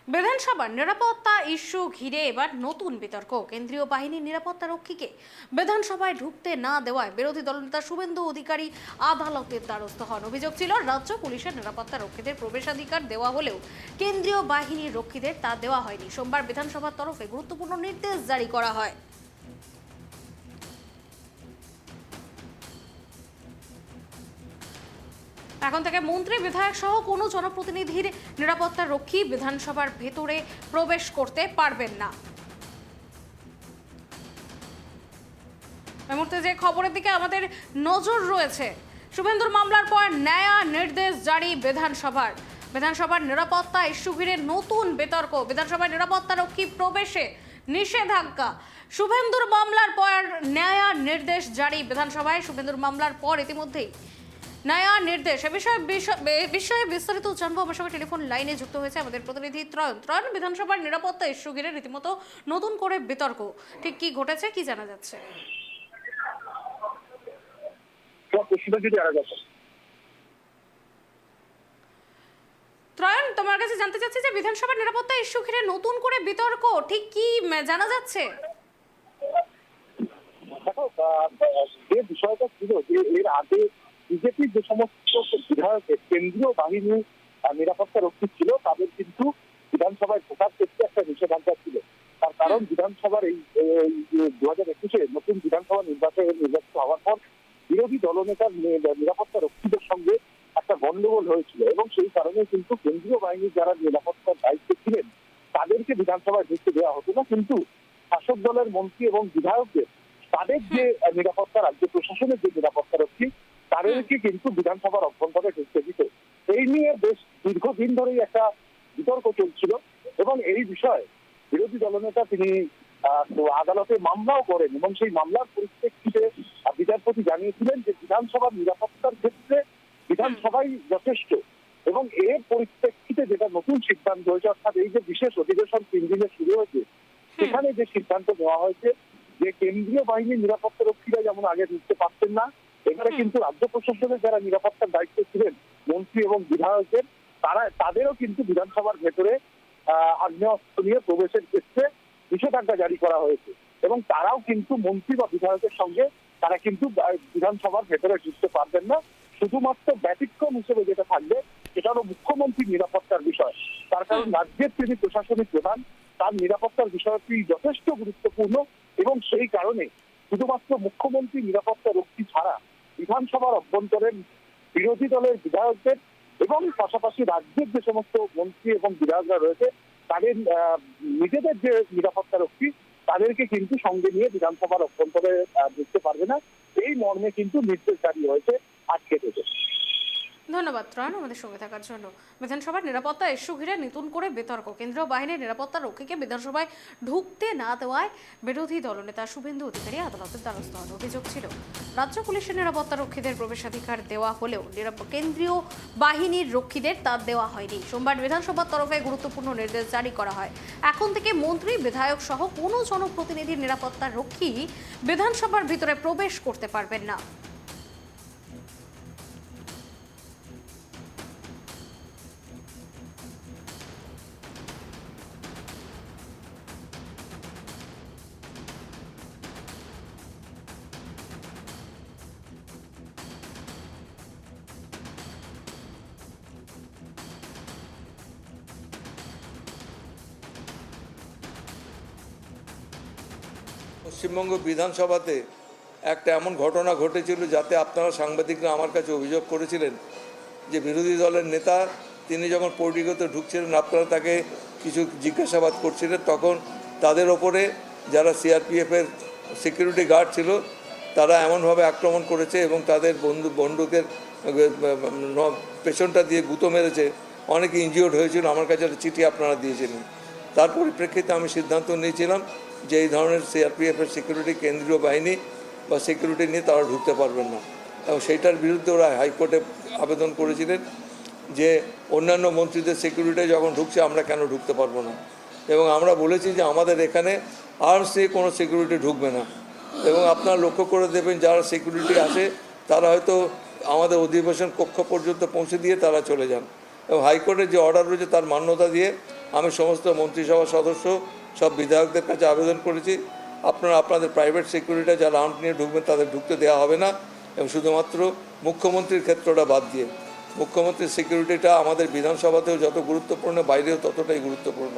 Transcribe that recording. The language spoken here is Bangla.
বিধানসভার নিরাপত্তা ইস্যু ঘিরে এবার নতুন বিতর্ক। কেন্দ্রীয় বাহিনীর নিরাপত্তা রক্ষীকে বিধানসভায় ঢুকতে না দেওয়ায় বিরোধী দলনেতা শুভেন্দু অধিকারী আদালতের দ্বারস্থ হন। অভিযোগ ছিল রাজ্য পুলিশের নিরাপত্তা রক্ষীদের প্রবেশাধিকার দেওয়া হলেও কেন্দ্রীয় বাহিনীর রক্ষীদের তা দেওয়া হয়নি। সোমবার বিধানসভার তরফে গুরুত্বপূর্ণ নির্দেশ জারি করা হয়। এখন থেকে মন্ত্রী, বিধায়ক সহ কোনো জনপ্রতিনিধির নিরাপত্তা রক্ষী বিধানসভার ভেতরে প্রবেশ করতে পারবেন না। এই মুহূর্তে যে খবরের দিকে আমাদের নজর রয়েছে, শুভেন্দুর মামলার পর নয়া নির্দেশ জারি বিধানসভার নিরাপত্তা ইস্যু ঘিরে নতুন বিতর্ক। বিধানসভার নিরাপত্তা রক্ষী প্রবেশে নিষেধাজ্ঞা। শুভেন্দুর মামলার পর নয়া নির্দেশ জারি বিধানসভায়। শুভেন্দুর মামলার পর ইতিমধ্যেই নয়া নির্দেশ। এ বিষয়ে বিস্তারিত জানবো। আমার সঙ্গে টেলিফোন লাইনে যুক্ত হয়েছে আমাদের প্রতিনিধি ত্রয়ন। বিধানসভার নিরাপত্তা ইস্যু ঘিরে রীতিমতো নতুন করে বিতর্ক, ঠিক কি ঘটেছে, কি জানা যাচ্ছে? ত্রয়ন, তোমার কাছে জানতে চাচ্ছি যে বিধানসভার নিরাপত্তা ইস্যু ঘিরে নতুন করে বিতর্ক, ঠিক কি জানা যাচ্ছে? যে বিষয়টা ছিল যে এর আগে বিজেপির যে সমস্ত বিধায়কের কেন্দ্রীয় বাহিনী নিরাপত্তা রক্ষী ছিল তাদের কিন্তু বিধানসভায় ঢোকার ক্ষেত্রে একটা নিষেধাজ্ঞা ছিল। তার কারণ বিধানসভার এই 2021-এ নতুন বিধানসভা নির্বাচিত হওয়ার পর বিরোধী দলনেতার নিরাপত্তা রক্ষীদের সঙ্গে একটা গন্ডগোল হয়েছিল এবং সেই কারণে কিন্তু কেন্দ্রীয় বাহিনীর যারা নিরাপত্তার দায়িত্বে ছিলেন তাদেরকে বিধানসভায় ঢুকতে দেওয়া হতো না, কিন্তু শাসক দলের মন্ত্রী এবং বিধায়কদের তাদের যে নিরাপত্তা, রাজ্য প্রশাসনের যে নিরাপত্তা রক্ষী তাদেরকে কিন্তু বিধানসভার অভ্যন্তরে ঢুকতে দিত। এই নিয়ে বেশ দীর্ঘদিন ধরেই একটা বিতর্ক চলছিল এবং এই বিষয়ে বিরোধী দলনেতা তিনি আদালতে মামলাও করেন এবং সেই মামলার পরিপ্রেক্ষিতে বিচারপতি জানিয়েছিলেন যে বিধানসভার নিরাপত্তার ক্ষেত্রে বিধানসভাই যথেষ্ট এবং এর পরিপ্রেক্ষিতে যেটা নতুন সিদ্ধান্ত হয়েছে, অর্থাৎ এই যে বিশেষ অধিবেশন 3 দিনে শুরু হয়েছে সেখানে যে সিদ্ধান্ত নেওয়া হয়েছে যে কেন্দ্রীয় বাহিনীর নিরাপত্তা রক্ষীরা যেমন আগে ঢুকতে পারতেন না, এখানে কিন্তু রাজ্য প্রশাসনের যারা নিরাপত্তার দায়িত্বে ছিলেন মন্ত্রী এবং বিধায়কের তাদেরও কিন্তু বিধানসভার ভেতরে আগ্নেয়াস্ত্র নিয়ে প্রবেশের ক্ষেত্রে নিষেধাজ্ঞা জারি করা হয়েছে এবং তারাও কিন্তু মন্ত্রী বা বিধায়কের সঙ্গে তারা কিন্তু বিধানসভার ভেতরে ঢুকতে পারবেন না। শুধুমাত্র ব্যতিক্রম হিসেবে যেটা থাকবে সেটা হলো মুখ্যমন্ত্রীর নিরাপত্তার বিষয়। তার কারণ রাজ্যের তিনি প্রশাসনিক প্রধান, তার নিরাপত্তার বিষয়টি যথেষ্ট গুরুত্বপূর্ণ এবং সেই কারণে শুধুমাত্র মুখ্যমন্ত্রী নিরাপত্তা রক্ষী ছাড়া বিধানসভার অভ্যন্তরের বিরোধী দলের বিধায়কদের এবং পাশাপাশি রাজ্যের যে সমস্ত মন্ত্রী এবং বিধায়করা রয়েছে তাদের নিজেদের যে নিরাপত্তা রক্ষী তাদেরকে কিন্তু সঙ্গে নিয়ে বিধানসভার অভ্যন্তরে ঢুকতে পারবে না, এই মর্মে কিন্তু নির্দেশ জারি হয়েছে আজকে থেকে। ধন্যবাদ ত্রয়ন আমাদের সঙ্গে থাকার জন্য। বিধানসভার নিরাপত্তা ইস্যু ঘিরে নতুন করে বিতর্ক। কেন্দ্রীয় বাহিনীর নিরাপত্তা রক্ষীকে বিধানসভায় ঢুকতে না দেওয়ায় বিরোধী দলনেতা শুভেন্দু অধিকারী আদালতের দ্বারস্থ হন। অভিযোগ ছিল রাজ্য পুলিশের নিরাপত্তা রক্ষীদের প্রবেশাধিকার দেওয়া হলেও কেন্দ্রীয় বাহিনীর রক্ষীদের তা দেওয়া হয়নি। সোমবার বিধানসভার তরফে গুরুত্বপূর্ণ নির্দেশ জারি করা হয়। এখন থেকে মন্ত্রী, বিধায়ক সহ কোনো জনপ্রতিনিধির নিরাপত্তা রক্ষী বিধানসভার ভিতরে প্রবেশ করতে পারবেন না। পশ্চিমবঙ্গ বিধানসভাতে একটা এমন ঘটনা ঘটেছিল যাতে আপনারা সাংবাদিকরা আমার কাছে অভিযোগ করেছিলেন যে বিরোধী দলের নেতা তিনি যখন পৌরনিগতে ঢুকছিলেন আপনারা তাকে কিছু জিজ্ঞাসাবাদ করছিলেন, তখন তাদের ওপরে যারা সিআরপিএফের সিকিউরিটি গার্ড ছিল তারা এমনভাবে আক্রমণ করেছে এবং তাদের বন্দুকের পেছনটা দিয়ে গুঁতো মেরেছে, অনেকে ইনজিওর্ড হয়েছিল। আমার কাছে একটা চিঠি আপনারা দিয়েছিলেন। তার পরিপ্রেক্ষিতে আমি সিদ্ধান্ত নিয়েছিলাম যে এই ধরনের সিআরপিএফের সিকিউরিটি কেন্দ্রীয় বাহিনী বা সিকিউরিটি নিয়ে তারা ঢুকতে পারবেন না এবং সেইটার বিরুদ্ধে ওরা হাইকোর্টে আবেদন করেছিলেন যে অন্যান্য মন্ত্রীদের সিকিউরিটি যখন ঢুকছে আমরা কেন ঢুকতে পারবো না, এবং আমরা বলেছি যে আমাদের এখানে আর্মস নিয়ে কোনো সিকিউরিটি ঢুকবে না এবং আপনারা লক্ষ্য করে দেবেন যারা সিকিউরিটি আসে তারা হয়তো আমাদের অধিবেশন কক্ষ পর্যন্ত পৌঁছে দিয়ে তারা চলে যান এবং হাইকোর্টের যে অর্ডার রয়েছে তার মান্যতা দিয়ে আমি সমস্ত মন্ত্রিসভার সদস্য সব বিধায়কদের কাছে আবেদন করেছি, আপনারা আপনাদের প্রাইভেট সিকিউরিটি যারা আর্ম নিয়ে ঢুকবেন তাদের ঢুকতে দেওয়া হবে না, এবং শুধুমাত্র মুখ্যমন্ত্রীর ক্ষেত্রটা বাদ দিয়ে। মুখ্যমন্ত্রীর সিকিউরিটিটা আমাদের বিধানসভাতেও যত গুরুত্বপূর্ণ, বাইরেও ততটাই গুরুত্বপূর্ণ।